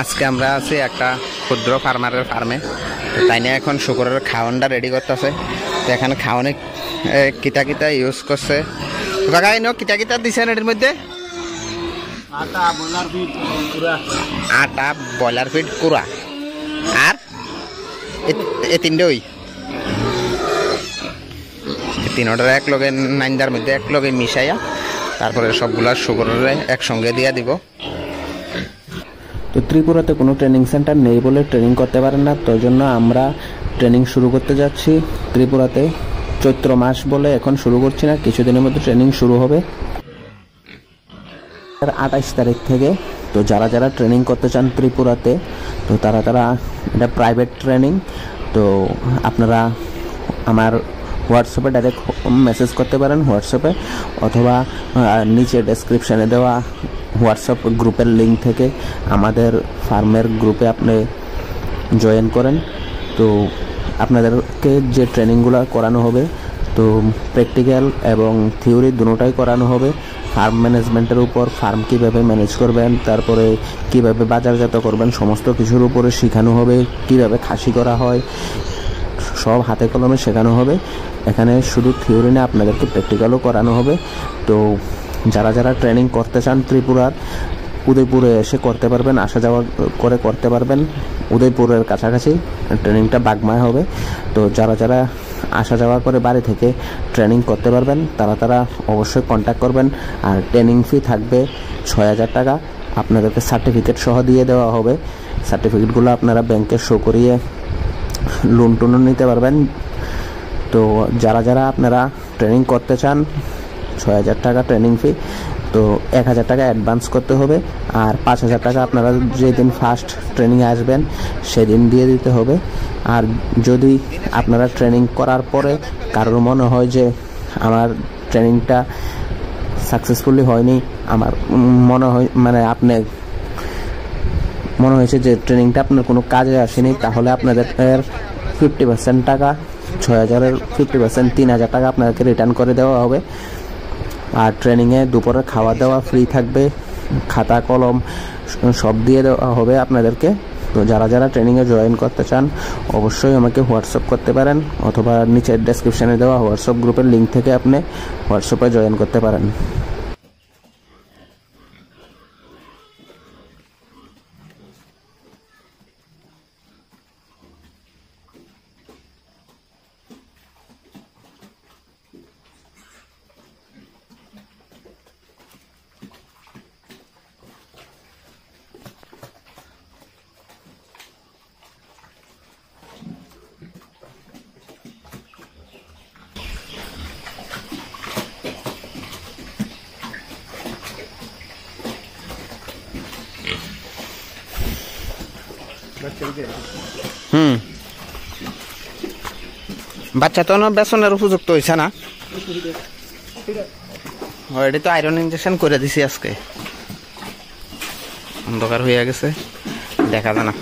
আজকে আমরা আছি একটা ক্ষুদ্র ফার্মারের ফার্মে। তাই নিয়ে এখন শুকরের খাওয়ানটা রেডি করতেছে। তো এখানে খাওয়ানে কিতা কিতা ইউজ করছে, কাকা এনে কিতা কিতা দিছেন এটির মধ্যে? আটা ব্রয়লার ফিড কুড়া আর এই তিনটেই তিনটার এক লগে নাইন্দার মধ্যে এক লগে মিশাইয়া তারপরে সবগুলা শুকরের একসঙ্গে দিয়া দিব। তো ত্রিপুরাতে কোনো ট্রেনিং সেন্টার নেই বলে ট্রেনিং করতে পারেন না, তো জন্য আমরা ট্রেনিং শুরু করতে যাচ্ছি ত্রিপুরাতে। চৈত্র মাস বলে এখন শুরু করছি না, কিছুদিনের মধ্যে ট্রেনিং শুরু হবে 28 তারিখ থেকে। তো যারা যারা ট্রেনিং করতে চান ত্রিপুরাতে, তো তারা এটা প্রাইভেট ট্রেনিং। তো আপনারা আমার হোয়াটসঅ্যাপে ডাইরেক্ট মেসেজ করতে পারেন হোয়াটসঅ্যাপে, অথবা নিচে ডেসক্রিপশানে দেওয়া হোয়াটসঅ্যাপ গ্রুপের লিঙ্ক থেকে আমাদের ফার্মের গ্রুপে আপনি জয়েন করেন। তো আপনাদেরকে যে ট্রেনিংগুলো করানো হবে, তো প্র্যাকটিক্যাল এবং থিওরি দুটোটাই করানো হবে। ফার্ম ম্যানেজমেন্টের উপর, ফার্ম কীভাবে ম্যানেজ করবেন, তারপরে কীভাবে বাজারজাত করবেন, সমস্ত কিছুর উপরে শেখানো হবে। কীভাবে খাসি করা হয় সব হাতে কলমে শেখানো হবে। এখানে শুধু থিওরি না, আপনাদেরকে প্র্যাকটিক্যালও করানো হবে। তো যারা যারা ট্রেনিং করতে চান ত্রিপুরার, উদয়পুরে এসে করতে পারবেন, আসা যাওয়া করে করতে পারবেন। উদয়পুরের কাছাকাছি ট্রেনিংটা বাগমায় হবে। তো যারা যারা আসা যাওয়া করে বাড়ি থেকে ট্রেনিং করতে পারবেন তারা অবশ্যই কন্ট্যাক্ট করবেন। আর ট্রেনিং ফি থাকবে 6000 টাকা। আপনাদেরকে সার্টিফিকেট সহ দিয়ে দেওয়া হবে। সার্টিফিকেটগুলো আপনারা ব্যাংকে শো করিয়ে লোন টোনও নিতে পারবেন। তো যারা যারা আপনারা ট্রেনিং করতে চান, 6000 টাকা ট্রেনিং ফি। তো 1000 টাকা অ্যাডভান্স করতে হবে, আর 5000 টাকা আপনারা যেদিন ফার্স্ট ট্রেনিংয়ে আসবেন সেদিন দিয়ে দিতে হবে। আর যদি আপনারা ট্রেনিং করার পরে কারোর মনে হয় যে আমার ট্রেনিংটা সাকসেসফুলি হয়নি, আমার আপনি মনে হয়েছে যে ট্রেনিংটা আপনার কোনো কাজে আসেনি, তাহলে আপনাদের 50% টাকা, 6000-এর 50% 3000 টাকা আপনাদেরকে রিটার্ন করে দেওয়া হবে। আর ট্রেনিংয়ে দুপুরে খাওয়া দাওয়া ফ্রি থাকবে, খাতা কলম সব দিয়ে দেওয়া হবে আপনাদেরকে। তো যারা যারা ট্রেনিংয়ে জয়েন করতে চান অবশ্যই আমাকে হোয়াটসঅ্যাপ করতে পারেন, অথবা নিচের ডেসক্রিপশানে দেওয়া হোয়াটসঅ্যাপ গ্রুপের লিঙ্ক থেকে আপনি হোয়াটসঅ্যাপে জয়েন করতে পারেন। বাচ্চা তো বেসনের উপযুক্ত হয়েছে না? অলরেডি তো আয়রন ইঞ্জেকশন করে দিছি, আজকে অন্ধকার হয়ে গেছে, দেখা যায় না।